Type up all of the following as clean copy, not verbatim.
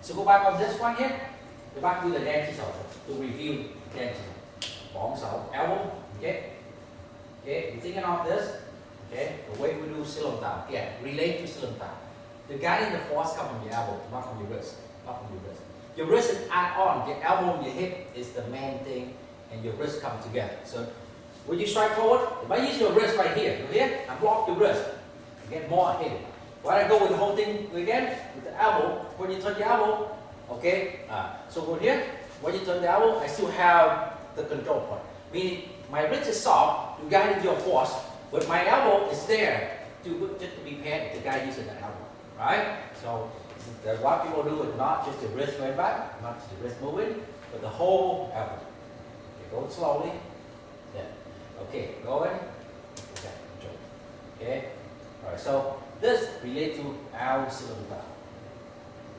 So go back on this one here. Go back to the đen chỉ sầu to review đen chỉ sầu. Bóng sầu, elbow. Okay. Okay. You thinking of this? Okay. The way we do Silentao. Yeah. Relate to Silentao. The guiding the force comes from your elbow, not from your wrist. Not from your wrist. Your wrist is add on. Your elbow and your hip is the main thing, and your wrist come together. So when you strike forward, if I use your wrist right here, I block your wrist. You get more hit. When I go with the whole thing again, with the elbow, when you turn the elbow, okay, so go here, when you turn the elbow, I still have the control point. Meaning, my wrist is soft to guide your force, but my elbow is there to just to be paired to guide using the elbow, right? So what people do is not just the wrist going back, not just the wrist moving, but the whole elbow. Okay, go slowly. Yeah. Okay, going. Okay, control. Okay. All right. So this relates to our cylinder.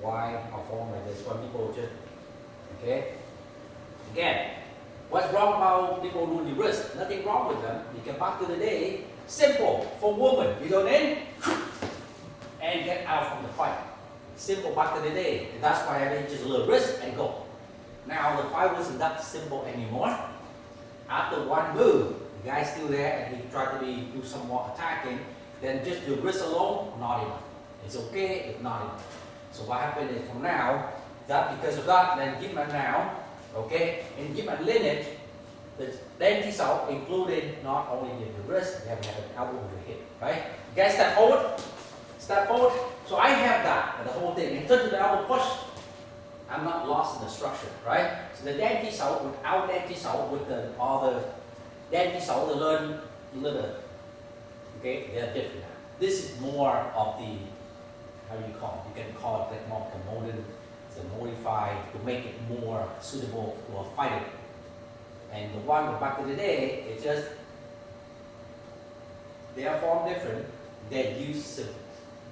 Why a form like this? When people just okay. Again, what's wrong about people doing the wrist? Nothing wrong with them. You can back to the day. Simple for women. You go in and get out from the fight. Simple back to the day. And that's why I made just a little wrist and go. Now the fight wasn't that simple anymore. After one move, the guy's still there and he tried to do some more attacking. Then just the wrist alone, not enough. It's okay, it's not enough. So what happened is from now, that because of that, then give man now, okay, in give man lineage, the đen salt included not only the wrist, they have an elbow and the hip, right? You guys step forward. So I have that, the whole thing. In terms of the elbow push, I'm not lost in the structure, right? So the đen salt without đen salt, with all the đen salt, they learn little. Okay, they are different now. This is more of the, how you call it? You can call it like more modern, it's modified to make it more suitable for fighting. And the one back in the day, it's just, they are formed different, they're used simple.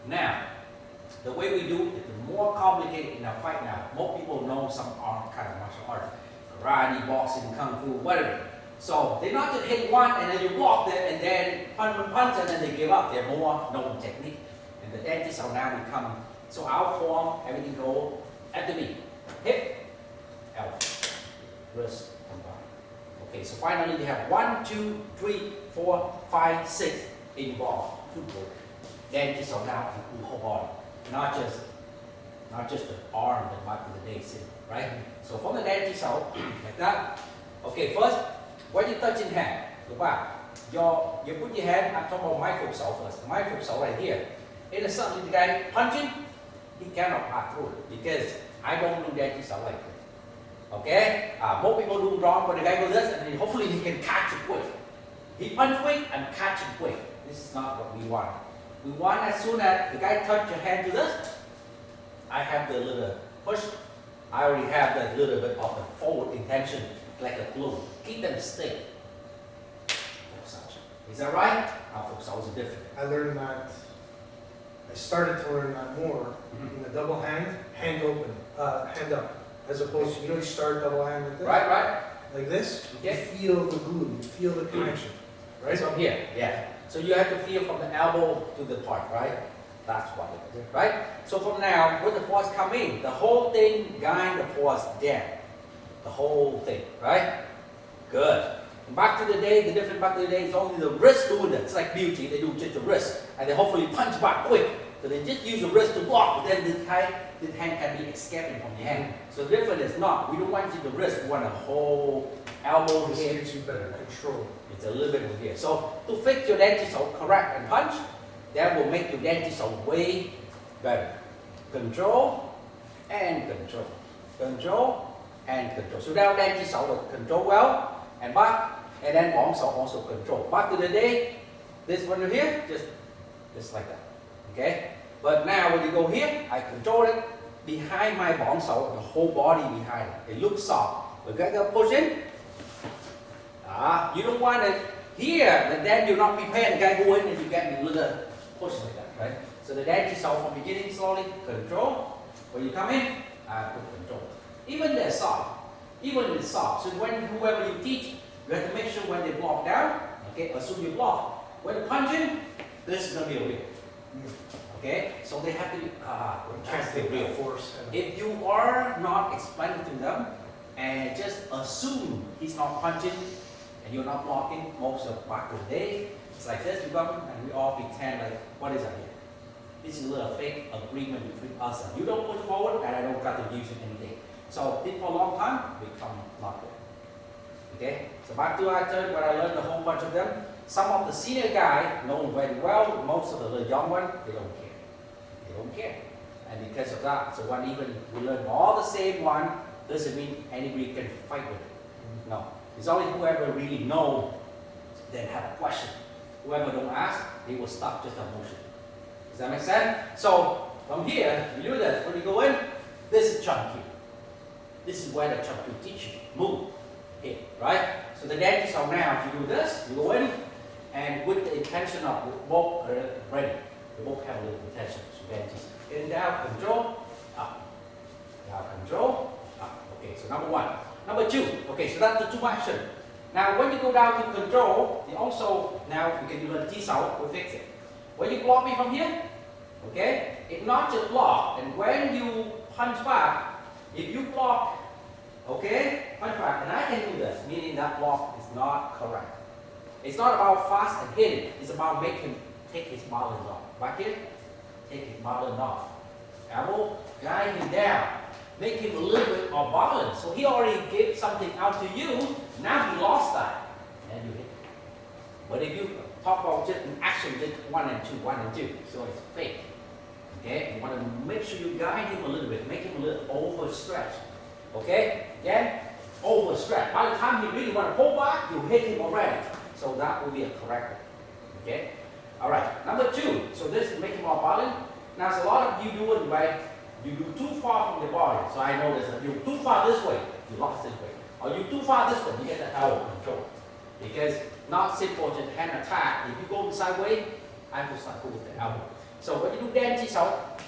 Now, the way we do it is more complicated in our fight now. Most people know some kind of martial art, karate, boxing, kung fu, whatever. So they not just hit one and then you block them and then punch and then they give up. They're more known technique. And the dentist are now become, so our form, everything go at the beat. Hip, elbow, wrist, combine. Okay, so finally we have 1, 2, 3, 4, 5, 6 involved. Footwork. Dentist are now include the whole body. Not just the arm that back in the day, right? So from the dentist out, like that. Okay, first, when you touch in hand, look back. You put your hand, I'm talking about my foot sole first. My foot sole right here. In a sudden, the guy punching, he cannot pass through it because I don't do dentist out like this. Okay? Most people do wrong, but the guy goes this, and then hopefully he can catch it quick. He punch quick and catch it quick. This is not what we want. We want as soon as the guy touch your hand to this, I have the little push. I already have that little bit of the forward intention, like a glue. Keep them still. Is that right? Our folks always different. I learned that, I started to learn that more in the double hand open, hand up. As opposed to, you start double hand like this. Right. Like this, Okay. you feel the glue, you feel the connection. Right? So here, yeah. So you have to feel from the elbow to the part, right? That's what it is, right? So from now, when the force come in, the whole thing guide the force down. The whole thing, right? Good. And back to the day, the difference back to the day is only the wrist doing it. It's like beauty, they do just the wrist. And they hopefully punch back quick. So they just use the wrist to block, but then the hand can be escaping from your hand. So the difference is not, we don't want you the wrist, we want the whole elbow This here. gives you better control. It's a little bit of here. So to fix your dentist correct and punch, that will make your dentist way better. Control and control. Control and control. So now dentist will control well and back, and then also control. Back to the day, this one here, just like that. Okay? But now when you go here, I control it behind my bóng sầu, the whole body behind it. It looks soft. We're gonna push in. You don't want it here, and then you're not prepared. The guy go in and you get a little push like that, right? So the dentist from beginning slowly, control. When you come in, put control. Even they're soft. Even it's soft. So when whoever you teach, you have to make sure when they block down, okay, assume you block. When you punch in, this is gonna be a wheel. Okay, so they have to be, Can't take real force. if you are not explaining to them and just assume he's not punching and you're not blocking most of back of the day, it's like this, you come and we all pretend like, what is that here? This is a little fake agreement between us. You don't push forward and I don't got to use it any day. So it for a long time, become not good. Okay, so back to our turn where I learned a whole bunch of them. Some of the senior guys know very well, most of the young one, they don't care. They don't care. And because of that, so when even we learn all the same one, doesn't mean anybody can fight with it. No. It's only whoever really know, then have a question. Whoever don't ask, they will stop just on motion. Does that make sense? So from here, you do this. When you go in, this is Chun here. This is where the Chun will teach you. Move. Here, right? So the dentist are now, if you do this, you go in, and with the intention of both are ready. They both have a little intention. So dentist in, down, control, up. Down, control, up. Okay, so number one. Number two, okay, so that's the two action. Now when you go down to control, you also, now you can do a T-sound, we'll fix it. When you block me from here, okay, it's not just block, and when you punch back, if you block, okay, punch back, and I can do this, meaning that block is not correct. It's not about fast and hit it, it's about making him take his balance off. Back here, take his balance off. Elbow, guide him down. Make him a little bit of balance. So he already gave something out to you, now he lost that, and you hit. But if you talk about just an action, just 1 and 2, 1 and 2, so it's fake. Okay, you want to make sure you guide him a little bit, make him a little overstretched. Okay, again, overstretched. By the time he really want to pull back, you hit him already. So that will be a correct one. Okay, all right. Number 2, so this is making more balance. Now, there's a lot of you do it right. You do too far from the body. So I know this. If you're too far this way, you lost this way. Or you too far this way, you get the elbow control. Because not simple just hand attack. If you go sideways, I will start with the elbow. So when you do dance out,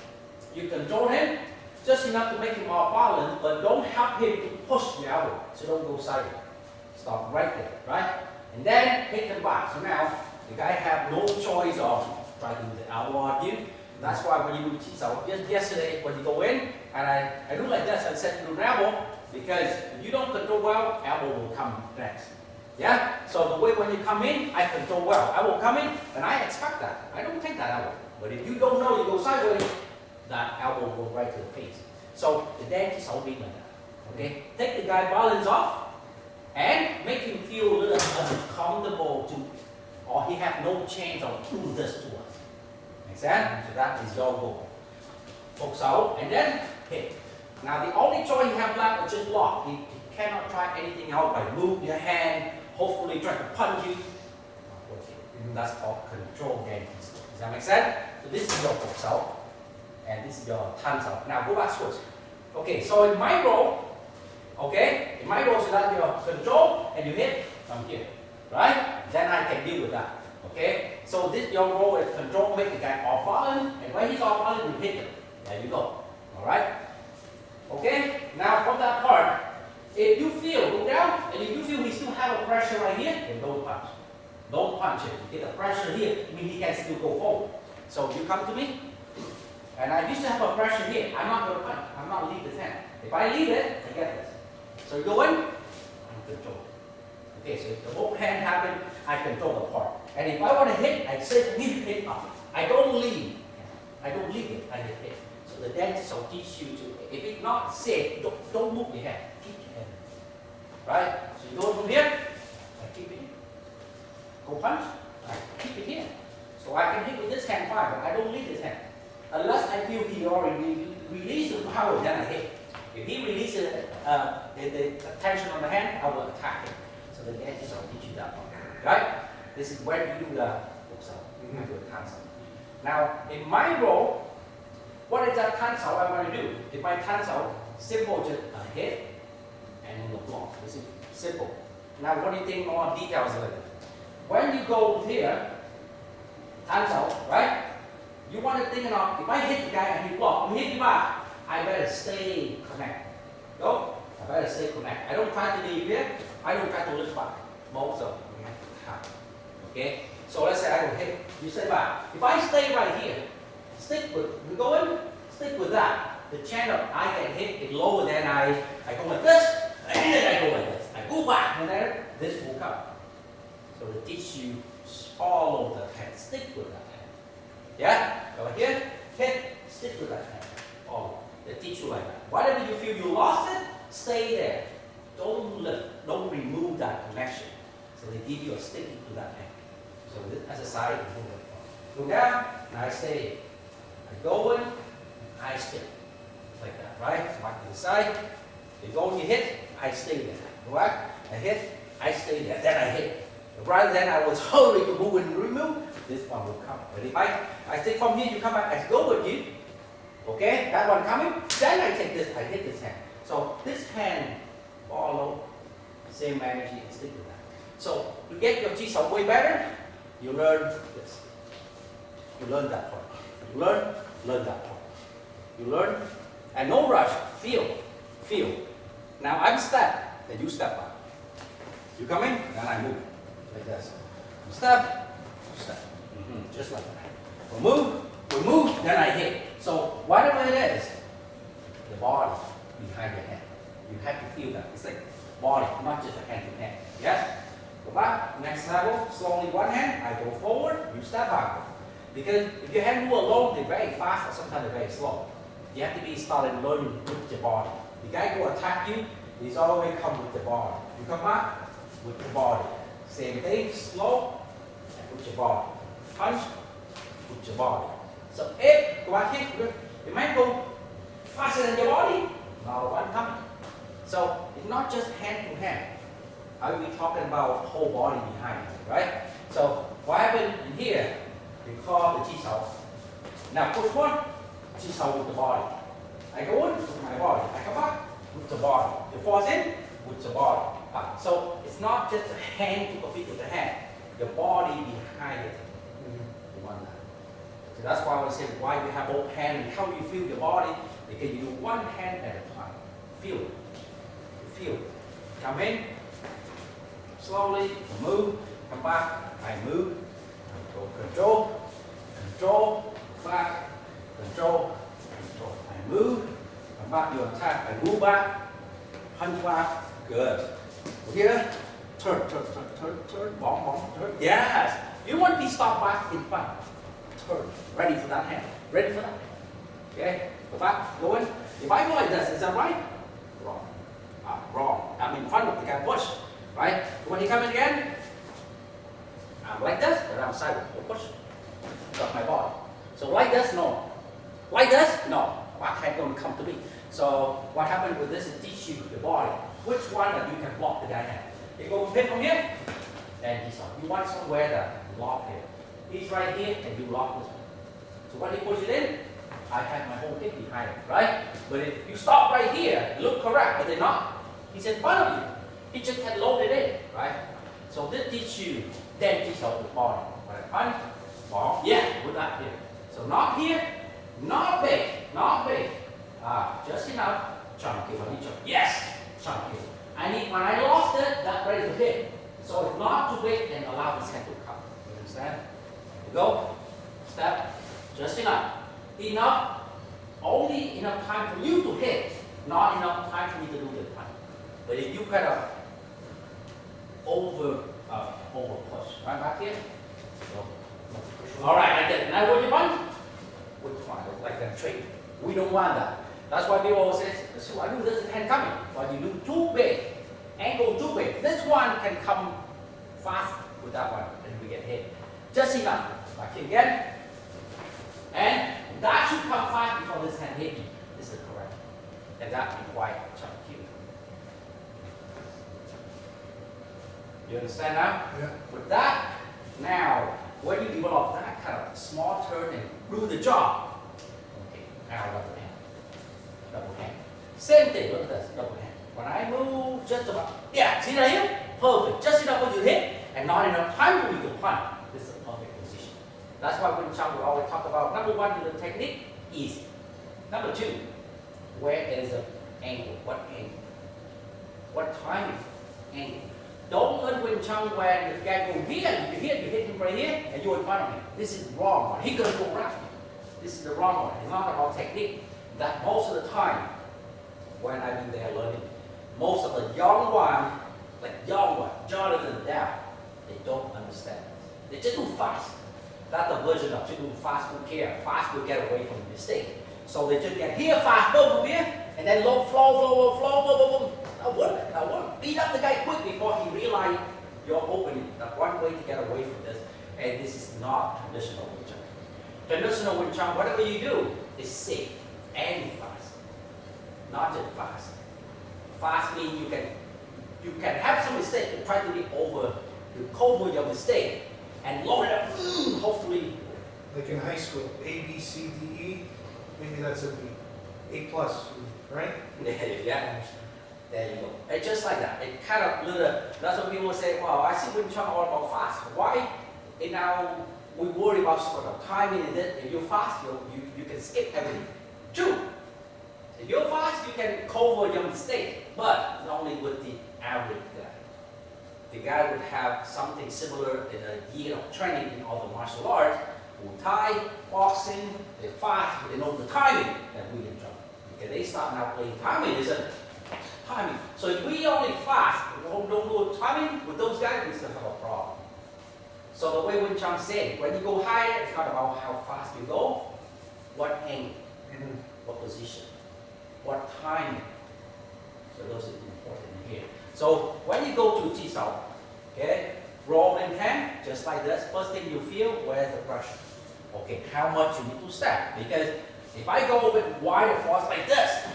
you control him just enough to make him more balanced, but don't help him to push the elbow. So don't go sideways. Stop right there, right? And then hit him back. So now the guy have no choice of trying to do the elbow on you. That's why when you do T-sound, yesterday when you go in, and I do like this, I set you to elbow, because if you don't control well, elbow will come next. Yeah? So the way when you come in, I control well. I will come in, and I expect that. I don't take that elbow. But if you don't know, you go sideways, that elbow will go right to the face. So the dance will be like that. Okay? Take the guy balance off, and make him feel a little uncomfortable to, or he have no chance of doing this to us. Make sense? So that is your goal. Focus out, and then hit. Now the only choice you have left is just block. He cannot try anything else by move your hand, hopefully try to punch you. That's called control game. Does that make sense? So this is your focus out, and this is your hands out. Now go back switch. Okay, so in my role, okay, in my role, so that your control and you hit from here, right? Then I can deal with that. Okay, so this your role is control, make the guy off balance, and when he's off balance, you hit him. There you go. All right. Okay. Now from that part, if you feel go down, and if you feel he still have a pressure right here, then don't punch. Don't punch him. You get a pressure here, it means he can still go forward. So you come to me, and I used to have a pressure here. I'm not going to punch. I'm not leave this hand. If I leave it, I get this. So you go in, I control. Okay, so if the both hand happen, I control the part. And if I want to hit, I say leave hit up. I don't leave. I don't leave it. I hit. So the dentist will teach you to, if it's not safe, don't move your hand. Keep your hand. Right? So you go from here, I keep it here. Go punch, I keep it here. So I can hit with this hand fine, but I don't leave this hand. Unless I feel he already released the power, then I hit. If he releases the tension on the hand, I will attack him. So the dentist will teach you that one. Right? This is where you do the focus out. I do a cancel. Now, in my role, what is that cancel I want to do? If my cancel, simple, just a hit and the block. This is simple. Now, what do you think more details of it? When you go here, cancel, right? You want to think of, if I hit the guy and he block, hit you back, I better stay connected. Go? I better stay connected. I don't try to leave here. I don't try to lift back. Most of them. Okay? So let's say I will hit, you stay back. If I stay right here, stick with, we're going, stick with that. The chance of I get hit is lower than I go like this, and then I go like this. I go back, and then this will come. So they teach you follow the hand, stick with that hand. Yeah? Go here, hit, stick with that hand. Follow. They teach you like that. Whatever you feel you lost it, stay there. Don't lift, don't remove that connection. So they give you a sticking to that hand. So this exercise, go down, and I stay. I go in, I stick. Like that, right? So back to the side. You go and you hit, I stay there. Go back, I hit, I stay there. Then I hit. Rather than I was hurrying to move and remove, this one will come. But if I stick from here, you come back, I go with you. Okay, that one coming, then I take this, I hit this hand. So this hand follow same energy and stick with that. So to get your chi way better, you learn this. You learn that part. You learn that part. You learn, and no rush, feel. Now I'm step, then you step back. You come in, then I move. Like this. Step. Just like that. We move, then I hit. So whatever it is, the body behind your hand. You have to feel that. It's like body, not just a hand to hand. Yes? Go back, next level, slowly one hand, I go forward, you step backward. Because if your hand move alone, they're very fast or sometimes they're very slow. You have to be started learning with your body. The guy go attack you, he's always come with the body. You come back with the body. Same thing, slow, and with your body. Punch, with your body. So if, go back here, it might go faster than your body, now one coming. So it's not just hand to hand. I will be talking about whole body behind it, right? So what happened in here, we call the chi sao. Now push one, chi sao with the body. I go in with my body. I come back with the body. You force in with the body. So it's not just a hand to compete with the hand. Your body behind it. You want that. So that's why I say why you have both hands and how you feel your body. Because you do one hand at a time. Feel it. Feel it. Come in. Slowly move. Come back. I move. Control. Back. Control. I move. Come back. You attack. I move back. Punch back. Good. Here. Turn. Bomb. Turn. Yes. You want to be stopped back in front. Turn. Ready for that hand. Ready for that hand. Okay. Go back. Go in. If I go like this, is that right? Wrong. Wrong. I'm in front of the guy. Push. Right? When you come in again, I'm like this, but I'm sideways. Push. Drop my body. So like this, no. Like this, no. Back hand don't come to me. So what happened with this is teach you the body. Which one that you can block the guy hand. You go hit from here, and he's on. You want somewhere that lock here. He's right here, and you lock this one. So when he push it in, I have my whole hip behind it, right? But if you stop right here, look correct, but they're not. He's in front of you. He just can load it in, right? So this teach you, then teach out the body. Right? Punch, ball, yeah, with that here. So not here, not big. Just enough. Chunky, yes, chunky. I need, when I lost it, that ready to hit. So it's not too big and allow this hand to come. You understand? Go, step, just enough. Enough, only enough time for you to hit, not enough time for me to do the punch. But if you kind of over push, right back here. All right, like that. Now what you punch? Which one? Like that trade. We don't want that. That's why people always say, so I do this hand coming. But you do too big, angle too big. This one can come fast with that one, and we get hit. Just enough. Back here again. And that should come fast before this hand hit you. This is correct. And that requires chunk here. You understand now? Yeah. With that, now, when you develop that kind of small turn and do the job, okay, now double hand. Same thing, look at this, double hand. When I move just about, yeah, see right here? Perfect. Just enough for you to hit, and not enough time for you to punch. This is a perfect position. That's why when Chun will always talk about, number one, the technique, easy. Number two, where is the angle? What angle? What timing? Angle. Don't learn Wing Chun when the guy go here, you hit him right here, and you're in front of him. This is wrong. He's going to go around you. This is the wrong one. It's not about technique. That most of the time, when I do their learning, most of the young one, Jonathan down, they don't understand. They just do fast. That's the version of just do fast, who care, fast will get away from the mistake. So they just get here fast, boom, boom, here, and then low flow, boom, boom. Now work. Beat up the guy quick before he realizes you're opening. That's one way to get away from this. And this is not traditional Wing Chun. Traditional Wing Chun, whatever you do, is safe and fast. Not just fast. Fast means you can have some mistake and try to get over, to cover your mistake and lower it up, hopefully. Like in high school, A, B, C, D, E, maybe that's a B. A plus, right? Yeah. There you go. It's just like that. It kind of little, that's what people say, wow, I see Wing Chun all about fast. Why? And now we worry about sort of timing and that. If you're fast, you can skip everything. True. If you're fast, you can cover your mistake, but it's only with the average guy. The guy would have something similar in a year of training in all the martial arts, Muay Thai, boxing, they're fast, they know the timing that we can jump. Okay, they start now playing timing, isn't it? Timing. So if we only fast, don't do timing with those guys, we still have a problem. So the way Wing Chun said, when you go higher, it's not about how fast you go, what angle, what position, what timing. So those are important here. So when you go to Ji Sao, okay, roll in hand, just like this. First thing you feel, where's the pressure? Okay, how much you need to step? Because if I go with wider force like this,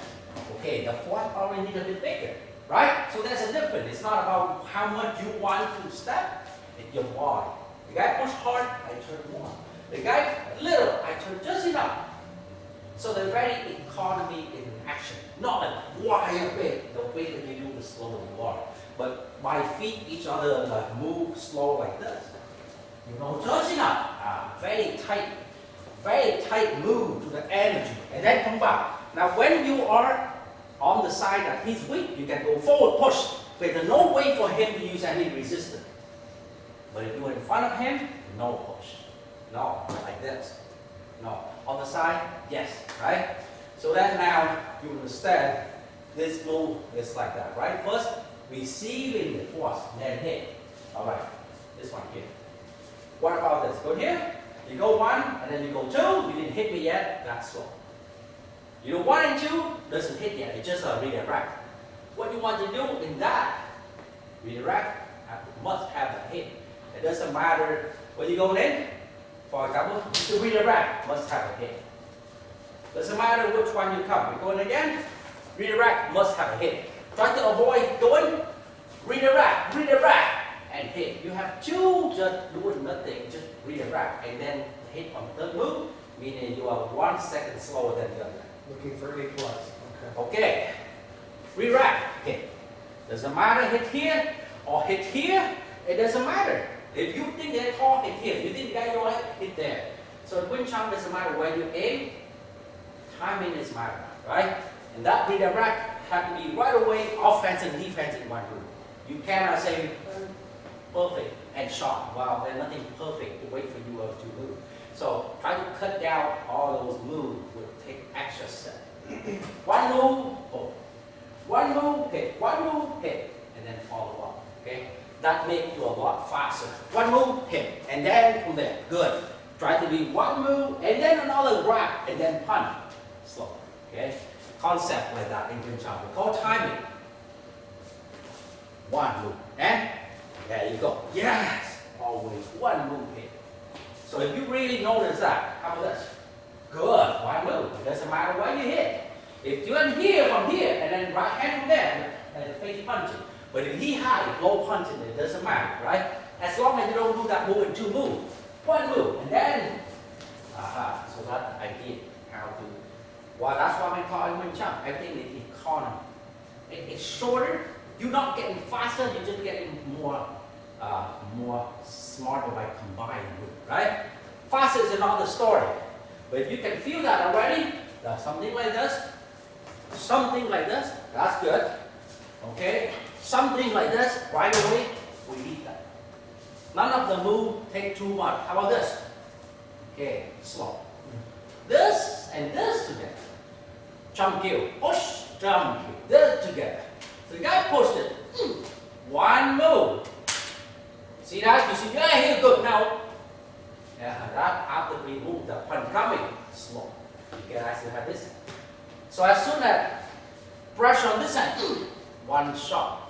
okay, the force probably need a bit bigger, right? So there's a difference. It's not about how much you want to step, it's your body. The guy push hard, I turn more. The guy little, I turn just enough. So the very economy in action, not like wire big, the way that you do the slower you are. But my feet each other like move slow like this. You know, just enough. Very tight move to the energy, and then come back. Now when you are on the side that he's weak, you can go forward, push. But there's no way for him to use any resistance. But if you're in front of him, no push. No, like this. No. On the side, yes, right? So then now you understand this move is like that, right? First, receiving the force, then hit. All right, this one here. What about this? Go here, you go one, and then you go two, you didn't hit me yet, that's slow. You do one and two, doesn't hit yet, it's just a redirect. What you want to do in that redirect, must have a hit. It doesn't matter where you go in. For example, the redirect must have a hit. Doesn't matter which one you come. You're going again, redirect must have a hit. Try to avoid going, redirect, and hit. You have two just doing nothing, just redirect, and then hit on the third move, meaning you are 1 second slower than the other. Looking for A plus. Okay. Redirect, hit. Doesn't matter hit here or hit here, it doesn't matter. If you think they're tall, hit here. You think the guy you're hit there. So Wing Chun doesn't matter where you aim, timing is matter, right? And that redirect has to be right away, offense and defense in one group. You cannot say perfect and shot. Wow, there's nothing perfect to wait for you to move. So try to cut down all those moves, will take extra step. One move, oh. One move, hit. One move, hit. And then follow up, okay? That makes you a lot faster. One move, hit. And then from there, good. Try to be one move, and then another grab, and then punch. Slow, okay? Concept like that in Wing Chun. We call timing. One move, and there you go. Yes! Always one move hit. So if you really notice that, how about this? Good, one move. It doesn't matter where you hit. If you're in here from here, and then right hand from there, and face punching. But if he high, low punching, it doesn't matter, right? As long as you don't do that move in two moves. One move, and then, so that's the idea, how to, well, that's why we call it Wing Chun. Everything is economy. It's shorter, you're not getting faster, you're just getting more smarter by combining with, right? Faster is another story. But if you can feel that already, something like this, that's good. Okay? Something like this, right away, we need that. None of the move take too much. How about this? Okay, slow. this and this together. Jump kill, push, jump kill, this together. So the guy pushed it. One move. See that? You see the guy here, good now. Yeah, that after we move the punch coming, slow. You guys see how this? So as soon as pressure on this side, one shot.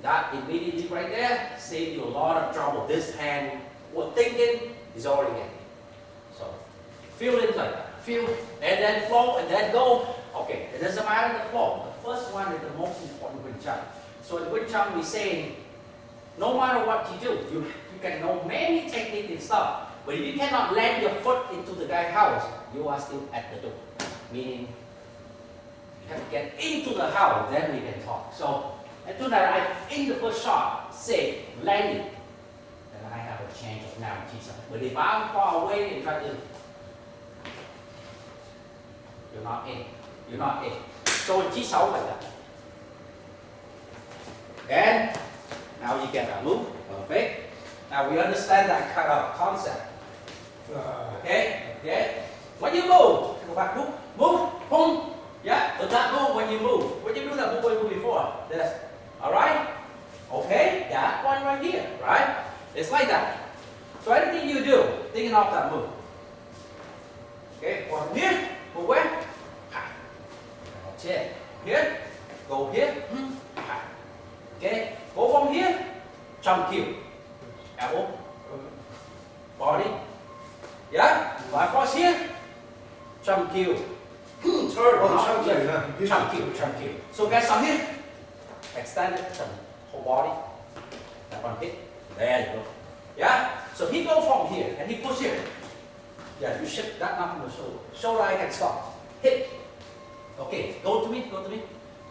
That immediately right there saves you a lot of trouble. This hand, what thinking is already getting. So feel it like that. Feel and then flow and then go. Okay, it doesn't matter the flow. The first one is the most important Wing Chun. So in Wing Chun we say, no matter what you do, you can know many techniques and stuff. But if you cannot land your foot into the guy's house, you are still at the door. Meaning you have to get into the house, then we can talk. So as soon as I in the first shot, say landing, then I have a chance of now teach something. But if I'm far away and try to, you're not in. You're not in. So chỉ sáu like that. And now you get that move. Perfect. Now we understand that kind of concept. Okay? Okay? When you move, go back, move, boom. Yeah, but that move when you move. When you do that move when you move before. This. Alright? Okay? That one right here, right? It's like that. So anything you do, thinking of that move. Okay, from here, go where? That's it. Here, go here. Okay, go from here, jump kill. Elbow, body. Yeah, right cross here, jump kill. Turn, jump kill. So guys, on here, extend it, whole body. That one hit. There you go. Yeah, so he go from here and he push here. Yeah, you shift that up on the shoulder. Shoulder I can stop. Hit. Okay, go to me.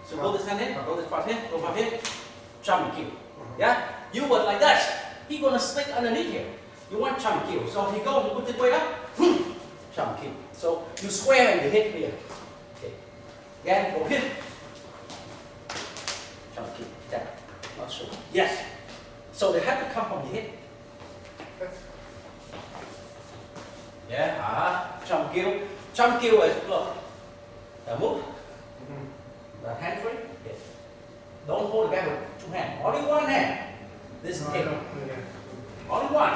So go this hand in, go this part here, go from here. Jump kill. Yeah, you would like that. He gonna stick underneath here. You want jump kill. So he go, he put it way up. Jump kill. So you square and you hit here. Okay. Again, go here. Jump kill. Down. Not sure. Yes. So they have to come from the hip. Yeah, jump kill. Jump kill is look. Move. The hand free. Yes. Don't hold the guy with two hands. Only one hand. This is hip. Only one.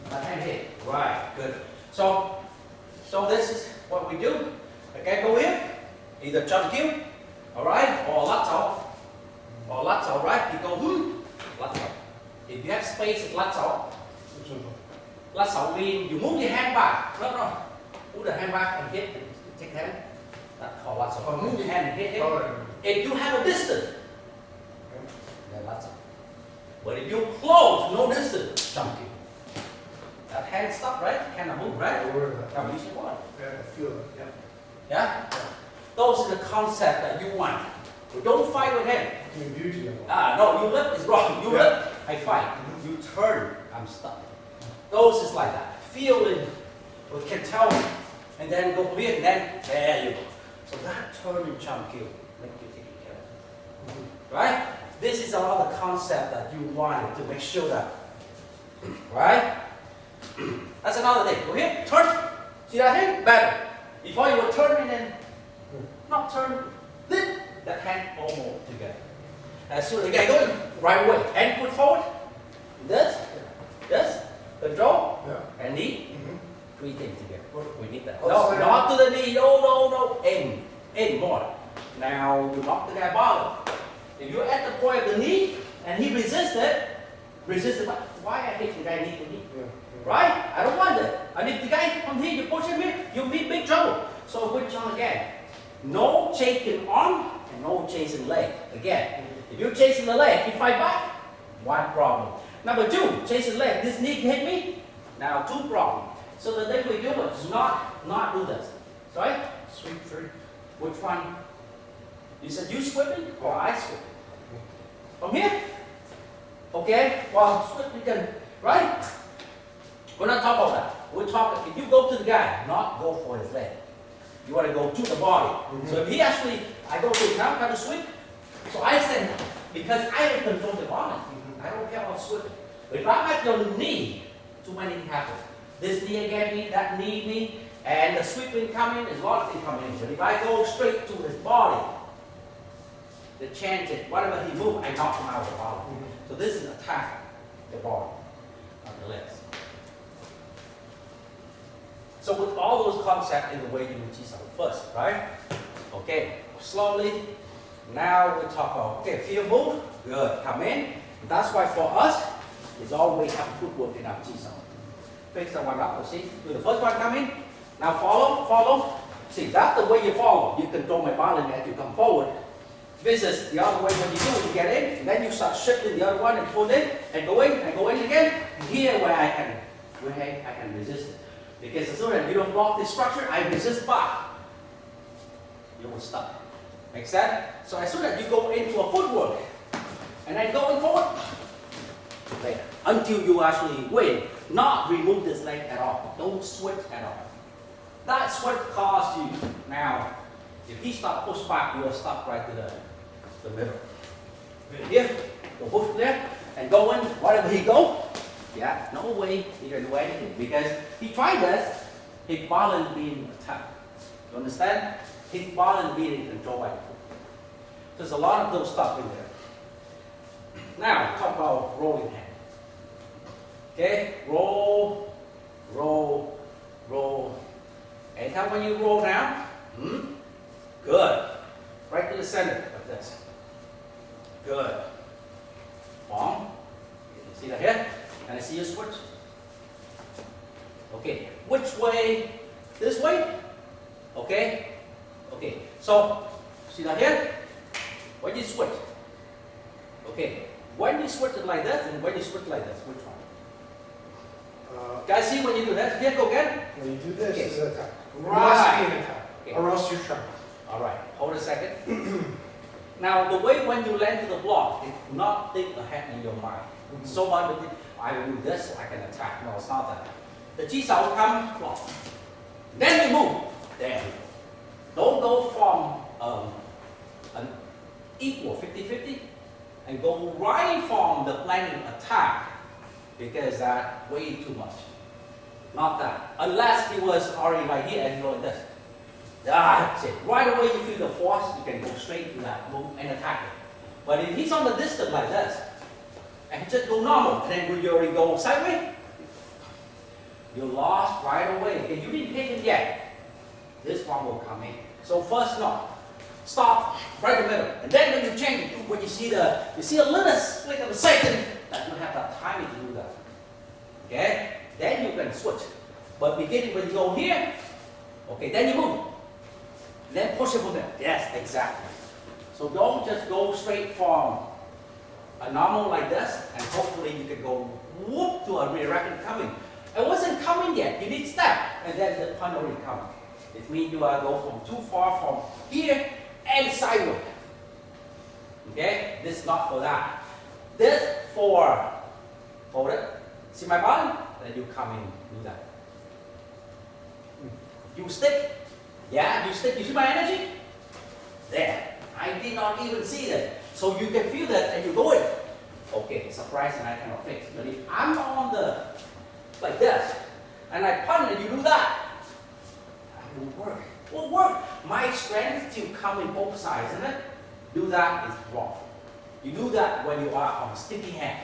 That hand hit. Right. Good. So this is what we do. Okay, go here. Either jump kill, all right, or lats out. Or lats out, right? You go lats out. If you have space, it's lats out. Lats out means you move your hand back. No. Move the hand back and hit. Take hand. That's called lats out. Move your hand and hit it. If you have a distance, then lats out. But if you close, no distance, jump kill. That hand stop, right? Cannot move, right? Now use your body. Yeah, I feel it. Yeah. Yeah? Those are the concepts that you want. But don't fight with him. No, you lift is wrong. You lift, I fight. You turn, I'm stuck. Those is like that. Feeling, we can tell, and then go here, and then there you go. So that turn and jump kill, make you take care of it. Right? This is all the concept that you wanted to make sure that. Right? That's another thing. Go here, turn. See that thing? Better. Before you were turning and not turn, lift that hand almost together. As soon as you get going, right away. Hand put forward. This, control, and knee. Three things together. We need that. No, not to the knee. No. In more. Now you knock the guy bottom. If you're at the point of the knee and he resisted, why I hit the guy knee to knee? Right? I don't want that. And if the guy from here, you push him here, you meet big trouble. So Wing Chun again. No chasing arm and no chasing leg. Again, if you're chasing the leg, you fight back, one problem. Number two, chasing leg, this knee hit me, now two problems. So the thing we do is not do this. Sorry? Sweep three. Which one? You said you sweeping or I sweeping? From here? Okay, well, sweep you can, right? We're not talking about that. We're talking, if you go to the guy, not go for his leg. You want to go to the body. So if he actually, I go to the ground, try to sweep. So I said, because I can control the body, I don't care about sweeping. But if I'm at your knee, too many things happen. This knee again me, that knee me, And the sweeping coming, there's a lot of things coming in. But if I go straight to his body, the chance is whatever he moves, I knock him out of the body. So this is attack the body, not the legs. So with all those concepts in the way you do Chi Sao first, right? Okay, slowly. Now we talk about, okay, feel move, good, come in. That's why for us, it's always have footwork in our Chi Sao. Fix the one up, see? Do the first one come in. Now follow, follow. See, that's the way you follow. You control my balance as you come forward. This is the other way when you do, you get in, and then you start shifting the other one and pull in, and go in again. Here where I can resist it. Because as soon as you don't block this structure, I resist back. You will stop. Make sense? So as soon as you go into a footwork, and then going forward, later, until you actually win, not remove this leg at all. Don't switch at all. That's what caused you. Now, if he start push back, you will stop right to the middle. Here, go push there, and go in, whatever he go, yeah, no way he can do anything. Because he tried this, his balance being attacked. You understand? His balance being controlled by the foot. There's a lot of those stuff in there. Now, talk about rolling hand. Okay, roll, roll, roll. Anytime when you roll down, good. Right to the center, like this. Good. Form. You can see that here. Can I see you switch? Okay. Which way? This way? Okay. Okay. So, see that here? When you switch. Okay. When you switch it like this and when you switch like this, which one? Guys, see when you do that? Here, go again. When you do this, Okay. it's an attack. It Right. must be an attack, Okay. or else you're trapped. All right, hold a second. Now, the way when you land to the block, it's not think ahead in your mind. So much, I will do this, I can attack. No, it's not that. The Chi Sao come, block. Then you move. There. Don't go from an equal 50-50 and go right from the planning attack because that way too much. Not that. Unless he was already right here and going this. That's it. Right away you feel the force, you can go straight to that move and attack it. But if he's on the distance like this, and he just go normal, and then when you already go sideways, you lost right away. If you didn't hit him yet, this one will come in. So first no. Stop right in the middle. And then when you change it, when you see a little split of a second, that you have that time to do that. Okay? Then you can switch. But beginning when you go here, okay, then you move. Then push it from there. Yes, exactly. So don't just go straight from a normal like this, and hopefully you can go whoop to a rear racket coming. It wasn't coming yet. You need step, and then the punch already coming. It means you are go from too far from here and sideways. Okay? This is not for that. This for hold it. See my body? Then you come in, do that. You stick. Yeah, you stick. You see my energy? There. I did not even see that. So you can feel that and you go in. Okay, surprising I cannot fix. But if I'm on the, like this, and I punch and you do that, it will work. It will work. My strength to come in both sides, isn't it? Do that is wrong. You do that when you are on a sticky hand.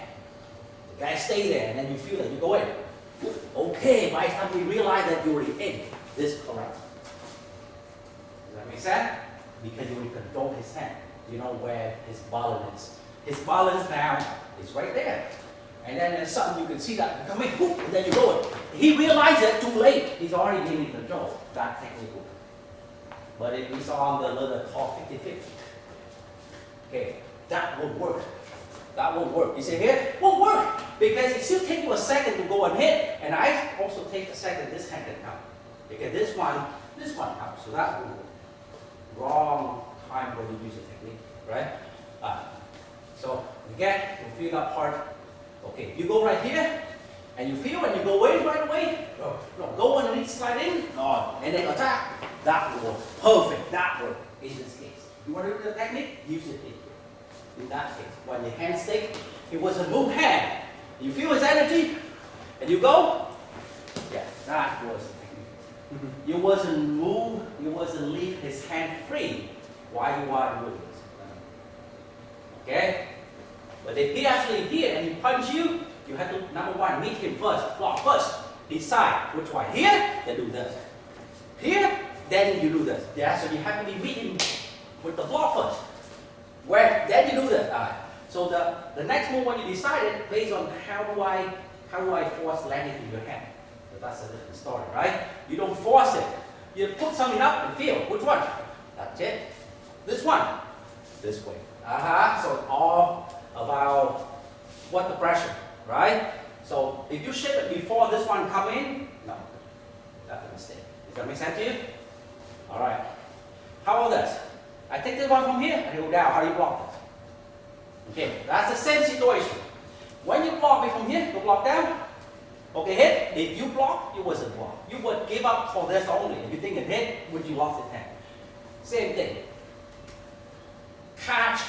The guy stay there and then you feel that you go in. Okay, by the time we realize that you're already in, this is correct. Does that make sense? Because you will control his hand. You know where his balance is. His balance now is right there. And then in sudden you can see that you come in, whoop, and then you go in. He realized it too late. He's already in control. That technical. But if he's on the little called 50-50, okay, that will work. That won't work. You see here? Won't work. Because it still takes you a second to go and hit. And I also take a second this hand can come. Because this one comes. So that will work. Wrong time when you use the technique, right? So again, you feel that part. Okay, you go right here, and you feel, and you go in right away. No, go on and slide in, and then attack. That will work. Perfect. That work in this case. You want to do the technique? Use it here. In that case, when your hand stick, it was a move hand. You feel his energy, and you go. Yeah, that was the technique. You wasn't move, you wasn't leave his hand free while you are doing this. Okay? But if he actually here and he punch you, you have to, number one, meet him first, block first. Decide which one. Here, then do this. Here, then you do this. Yeah, so you have to be meeting with the block first. Where, then you do this. So the next move when you decide it, based on how do I force landing in your hand. So that's a different story, right? You don't force it. You put something up and feel. Which one? That's it. This one. This way. So it's all about what the pressure, right? So if you ship it before this one come in, no, that's a mistake. Does that make sense to you? All right. How about this? I take this one from here and go down. How do you block this? Okay, that's the same situation. When you block me from here, you block down. Okay, hit. If you block, you wasn't block. You would give up for this only. If you think it hit, would you lost the hand? Same thing. Catch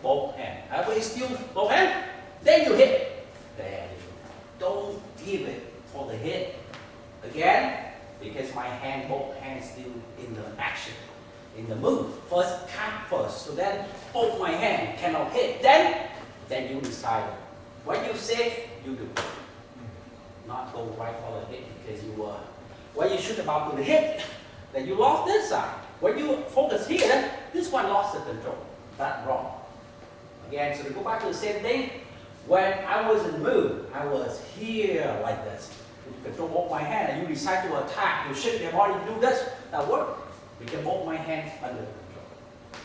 both hands. Everybody still both hands. Then you hit. There you go. Don't give it for the hit. Again, because my hand, both hands still in the action, in the move. First, catch first. So then both my hand cannot hit. Then you decide. When you safe, you do. Not go right for the hit because you were, when you shoot about to the hit, then you lost this side. When you focus here, this one lost the control. That's wrong. Again, so to go back to the same thing, when I was in move, I was here like this. You control both my hands and you decide to attack, you shift your body to do this, that worked. Because both my hands under control.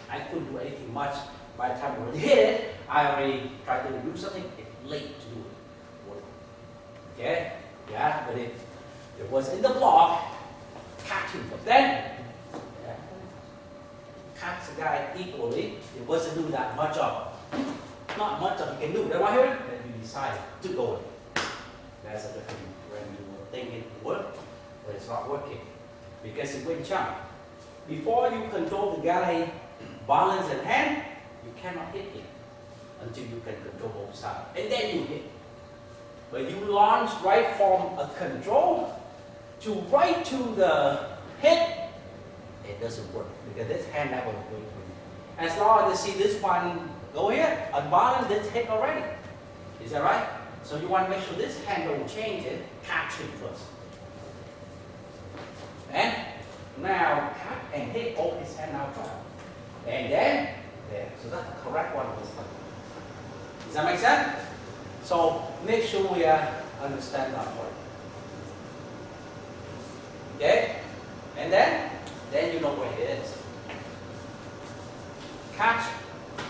I couldn't do anything much. By the time I already hit it, I already tried to do something, it's late to do it. Okay? Yeah, but if it was in the block, catch him first. Then, catch the guy equally. It wasn't do that much of, not much of you can do. Then what happened? Then you decide to go in. That's a different when you were thinking it worked, but it's not working. Because in Wing Chun, before you control the guy balance and hand, you cannot hit him until you can control both sides. And then you hit. But you launch right from a control to right to the hit, it doesn't work because this hand never will go through. As long as you see this one go here, unbalanced, this hit already. Is that right? So you want to make sure this hand don't change it, catch it first. And now cut and hit both his hand now drop. And then there. So that's the correct one. Does that make sense? So make sure we understand that part. Okay? And then you know where it is. Catch,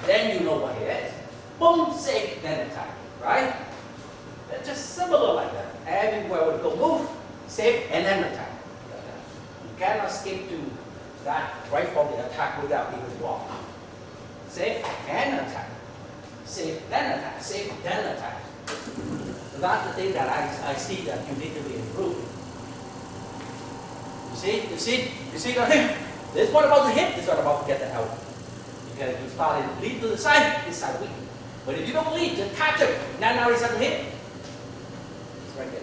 then you know what it is. Boom, safe, then attack. Right? It's just similar like that. Everywhere we go, move, safe, and then attack. You cannot skip to that right from the attack without even block. Safe and attack. Safe, then attack. Safe, then attack. So that's the thing that I see that you need to be improved. You see the hip? This one about the hip, this one about to get the help. Because you started lead to the side, this side weak. But if you don't lead, just catch it. Now it's at the hip. It's right there.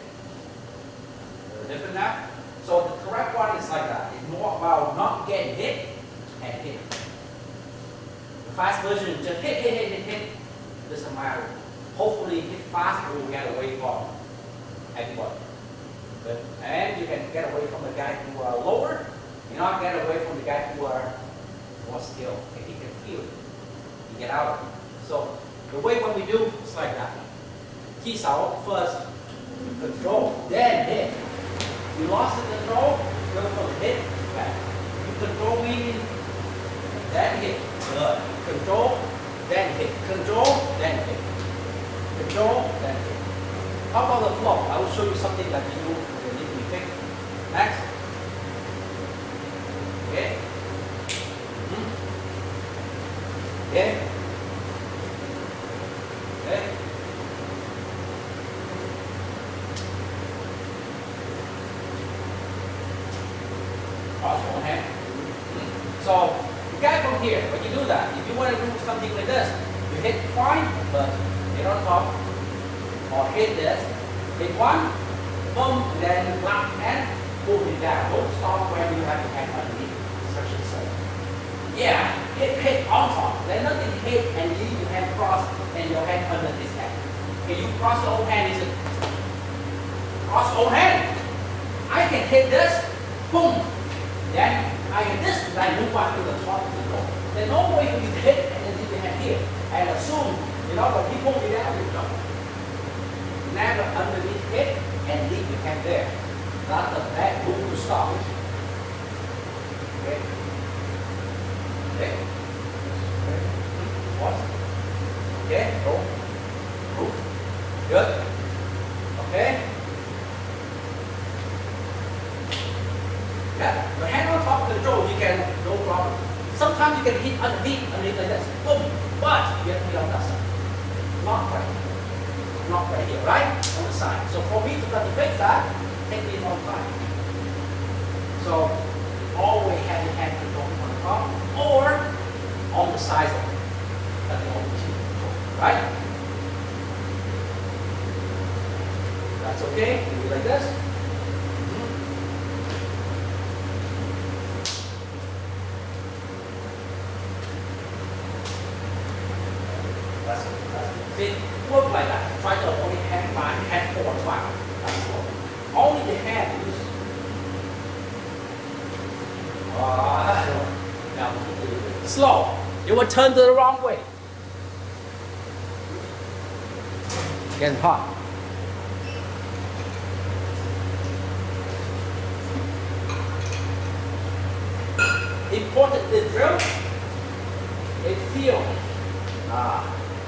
Different now? So the correct one is like that. It's more about not getting hit and hit. The fast version is just hit. Doesn't matter. Hopefully hit fast and will get away from everybody. And you can get away from the guy who are lower. You not get away from the guy who are more skilled. And he can feel it. You get out of it. So the way when we do is like that. Key out first, control, then hit. You lost the control, go from the hit, back. You control me, then hit. Good. Control, then hit. Control, then hit. Control, then hit. How about the flow? I will show you something that you need to be fixed. Next. Okay. Okay. Okay. Cross one hand. So you get from here. When you do that, if you want to do something like this, you hit fine, but hit on top, or hit this, hit one, boom, then left hand, pull it down. Don't stop where you have your hand underneath. Such and so. Yeah, hit on top. Then nothing hit and leave your hand cross and your hand under this hand. Okay, you cross your own hand, is it? Cross your own hand. I can hit this, boom. Then I hit this, and I move back to the top of the door. There's no way for you to hit and then leave your hand here. And assume, you know, when people pull you down, you jump. Never underneath hit and leave your hand there. That's a bad move to stop it. Okay. Okay. What? Okay, go. Move. Good. Okay. Yeah, your hand on top of the jaw, you can, no problem. Sometimes you can hit underneath like this. Boom. But you have to be on that side. Not right here. Not right here, right? On the side. So for me to cut the fake side, take me a long time. So always have your hand on the top or on the sides of it. That's the only two. Right? That's okay. Do it like this. That's it. See, work like that. Try to only hand back, hand forward, back. That's all. Only the hand is. Slow. You will turn to the wrong way. Getting hot. Important the drill. It feels.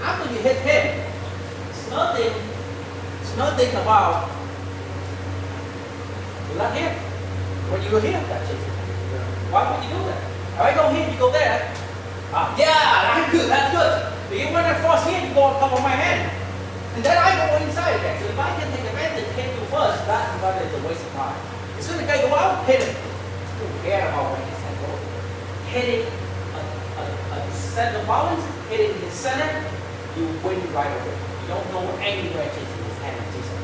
After you hit him, it's nothing about you let him. When you go here, that's it. Why would you do that? If I go here, you go there. Yeah, that's good, that's good. But you when I force here, you go on top of my hand. And then I go inside again. So if I can take advantage, hit you first, that's what is a waste of time. As soon as the guy go out, hit him. Don't care about where his hand goes. Hitting a center balance, hitting his center, you win right away. You don't know anywhere chasing his hand and chasing.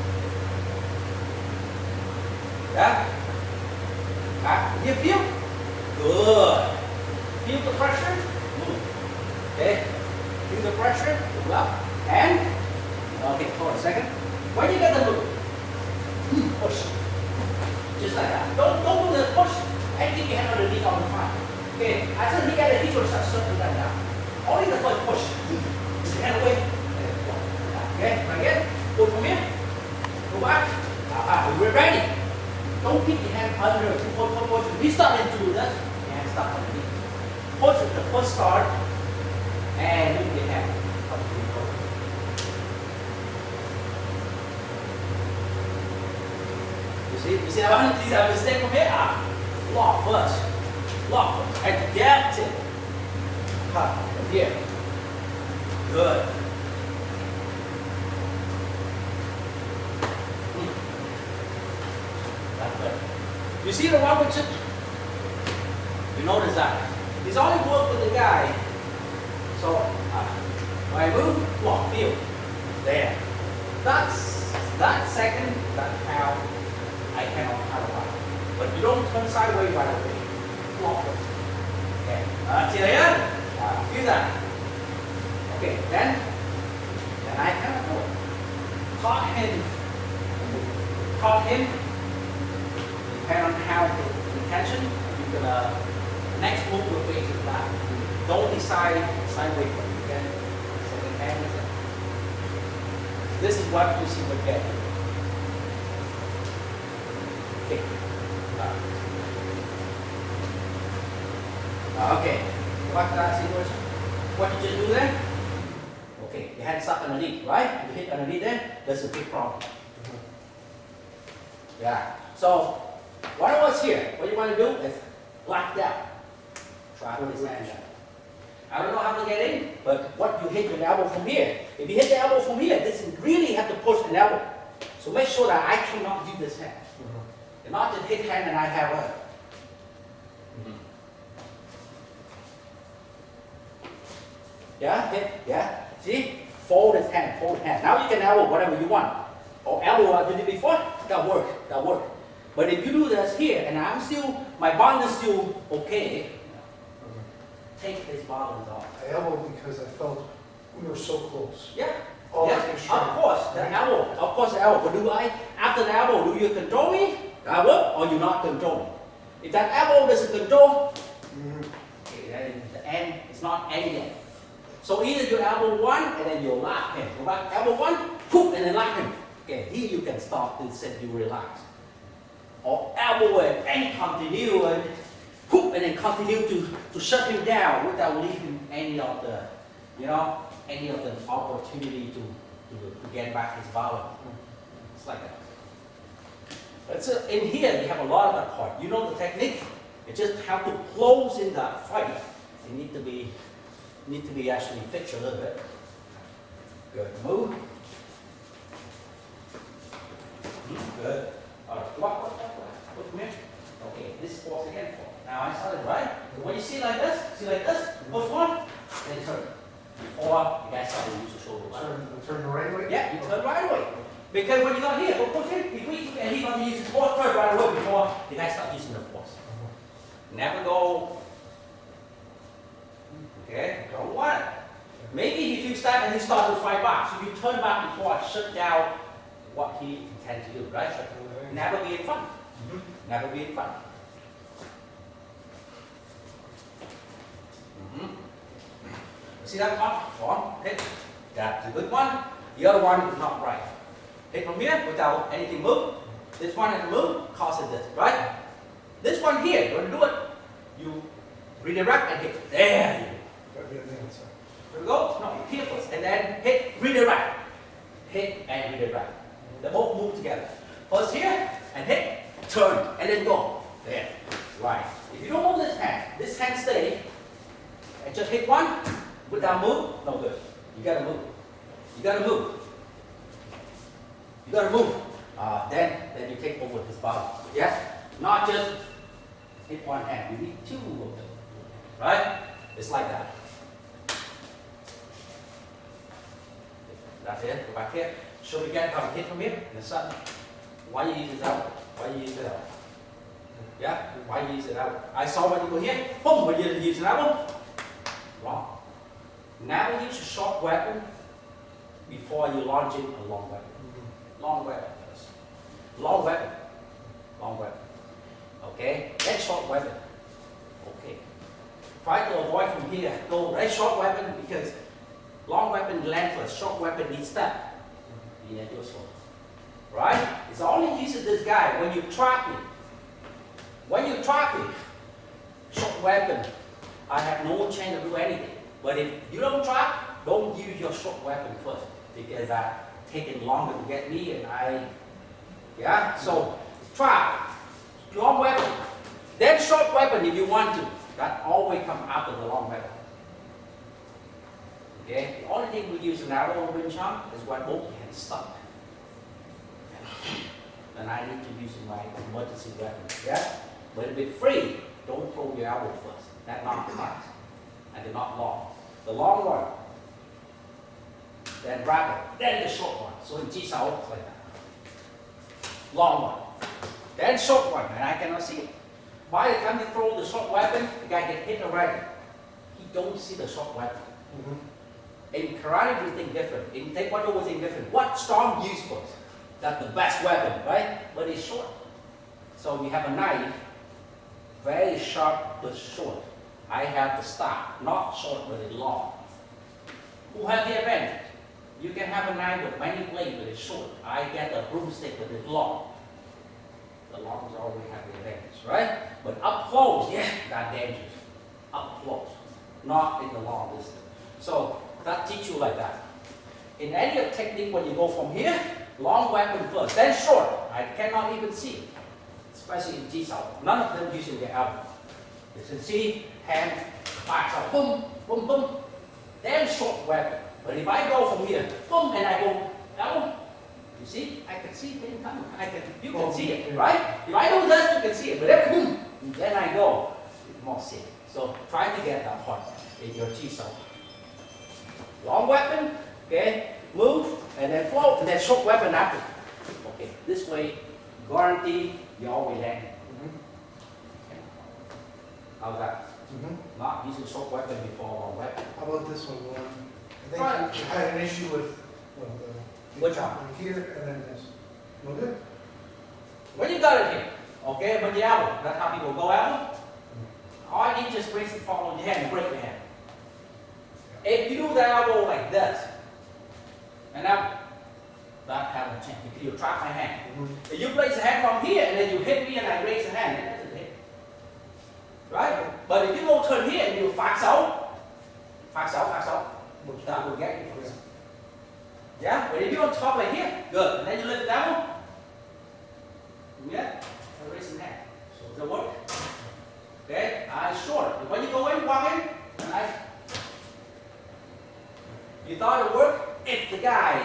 Yeah? You feel? Good. Feel the pressure? Move. Okay? Feel the pressure? Move up. And? Okay, hold on a second. When you get the move, push. Just like that. Don't do the push and keep your hand underneath all the time. Okay, as soon as you get it, he will start circling that down. Only the first push. Just your hand away. Okay, again. Pull from here. Go back. We're ready. Don't keep your hand under. Push. We start into this. Your hand start underneath. Push at the first start. And move your hand up to the toe. You see how these are mistakes from here? Lock first. Lock first. And get it. From here. Good. That's good. You see the one with Chun? You notice that. He's only worked with the guy. So, when I move, lock, feel. There. That second, that how I cannot counter. But you don't turn sideways right away. Lock it. Okay. See that? Feel that. Okay, then I cannot do it. Caught him. Depend on how the intention. You're gonna next move will be to that. Don't decide sideways when you get second hand. This is what you see with get. Okay. Okay. Back to that situation. What did you do there? Okay, your hand stuck underneath, right? You hit underneath there, that's a big problem. Yeah. So, what I was here, what you want to do is black down. Try to stand down. I don't know how to get in, but what you hit your elbow from here. If you hit the elbow from here, this really have to push an elbow. So make sure that I cannot use this hand. And not just hit hand and I have a. Yeah, hit, yeah. See? Fold his hand, fold his hand. Now you can elbow whatever you want. Or elbow what I did before, that work. But if you do this here, and I'm still, my balance is still okay, take this balance off. I elbowed because I felt we were so close. Yeah. All I Yeah, can of strike. course, the elbow, of course the elbow. But do I, after the elbow, do you control me? I will, or you not control me? If that elbow doesn't control, okay, then the end is not ending. So either you elbow one and then you lock him. Go back, elbow one, hook, and then lock him. Okay, here you can stop and set you relax. Or elbow it and continue and hook and then continue to shut him down without leaving any of the, any of the opportunity to get back his balance. It's like that. But so in here we have a lot of accord. You know the technique? It's just how to close in that fight. It need to be actually fixed a little bit. Good. Move. Good. What? Come here. Okay, this is force again. Now I started right. When you see like this, push one, then turn. Before you guys start to use the shoulder. Turn the right way? Yeah, you turn right away. Because when you got here, go push him, he weak, and he's going to use his force turn right away before you guys start using the force. Never go. Okay, go one. Maybe if you start and he starts to fight back, so you turn back before I shut down what he intends to do, right? Never be in front. Never be in front. See that one? Hit. That's a good one. The other one is not right. Hit from here without anything move. This one has move, causes this, right? This one here, you want to do it, you redirect and hit. There you go. Here we go. No, you here first. And then hit, redirect. Hit and redirect. They both move together. First here, and hit, turn, and then go. There. Right. If you don't move this hand stay, and just hit one, without move, no good. You gotta move. You gotta move. You gotta move. Then you take over his body. Yes? Not just hit one hand. You need two of them. Right? It's like that. That's it. Go back here. Show me again how to hit from here. And sudden. Why you use it out? Why you use it out? Yeah? Why you use it out? I saw when you go here. Boom! When you use that one. Wrong. Now use a short weapon before you launch in a long weapon. Long weapon first. Long weapon. Long weapon. Okay? Then short weapon. Okay. Try to avoid from here. Go right short weapon because long weapon land first. Short weapon needs step. You need to do so. Right? It's only uses this guy when you trap me. When you trap me, short weapon, I have no chance to do anything. But if you don't trap, don't use your short weapon first because that's taking longer to get me and so trap, long weapon, then short weapon if you want to. That always comes after the long weapon. Okay? The only thing we use in arrow and Wing Chun is when both hands stuck. And I need to use my emergency weapon. Yeah? But if it's free, don't throw your elbow first. That's not cut. And they're not long. The long one, then rapid, then the short one. So in Jisao, it's like that. Long one, then short one, and I cannot see it. By the time you throw the short weapon, the guy gets hit already. He don't see the short weapon. In karate, we think different. In taekwondo, we think different. What strong use first? That's the best weapon, right? But it's short. So we have a knife, very sharp but short. I have the staff, not short but it's long. Who has the advantage? You can have a knife with many blades but it's short. I get a broomstick but it's long. The longs always have the advantage, right? But up close, yeah, that's dangerous. Up close, not in the long distance. So that teach you like that. In any technique, when you go from here, long weapon first, then short. I cannot even see it, especially in Jisao. None of them using their elbow. You can see hand, backs out, boom, boom, boom. Then short weapon. But if I go from here, boom, and I go elbow, you see, I can see things coming. You can see it, right? If I do this, you can see it. But then boom, then I go, it's more safe. So try to get that part in your Jisao. Long weapon, okay, move, and then float, and then short weapon after. Okay, this way, guarantee you always land. Mhm. How's that? Mhm. Not using short weapon before long weapon. How about this one, Lauren? I Right. think you had an issue with, well, Which one? here and then this. No good? When you got it here, okay, when you elbow, that's how people go elbow. All you need is brace and follow your hand and break your hand. If you do the elbow like this, and now, that have a chance, you trap my hand. Mhm. If you place the hand from here and then you hit me and I raise the hand, then that's a hit. Right? But if you go turn here and you phạt xấu, that will get you first. Yeah? But if you're on top like here, good. And then you lift it down. Yeah? I raise the hand. Does that work? Okay? Eyes short. When you go in, walk in, and you thought it worked? If the guy,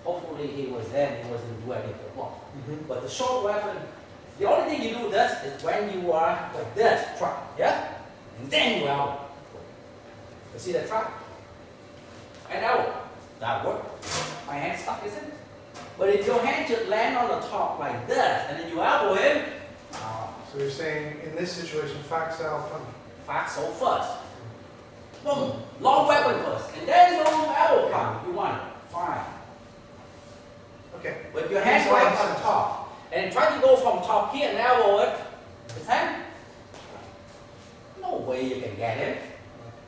hopefully he was there and he wasn't doing anything wrong. Mhm. But the short weapon, the only thing you do this is when you are like this, trap, yeah? And then you elbow. You see that trap? And elbow. That worked. My hand stuck, isn't it? But if your hand should land on the top like this, and then you elbow him, So you're saying, in this situation, fax out punch. phạt xấu first. Boom. Long weapon first. And then long elbow punch if you want it. Fine. Okay. With your hand right on top. And try to go from top here and elbow it. His hand. No way you can get him.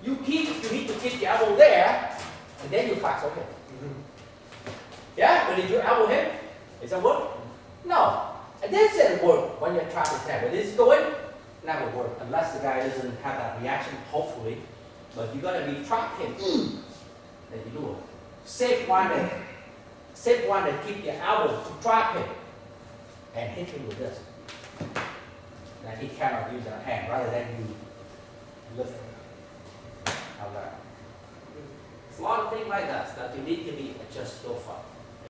You need to keep your elbow there, and then you flex over him. Mhm. Yeah? But if you elbow him, does that work? No. And this doesn't work when you trap his head. When this is going, never work. Unless the guy doesn't have that reaction, hopefully. But you gotta be trap him. Then you do it. Safe one that keep your elbow to trap him. And hit him with this. Then he cannot use that hand rather than you lift him. How's that? It's a lot of things like that you need to be adjust your foot.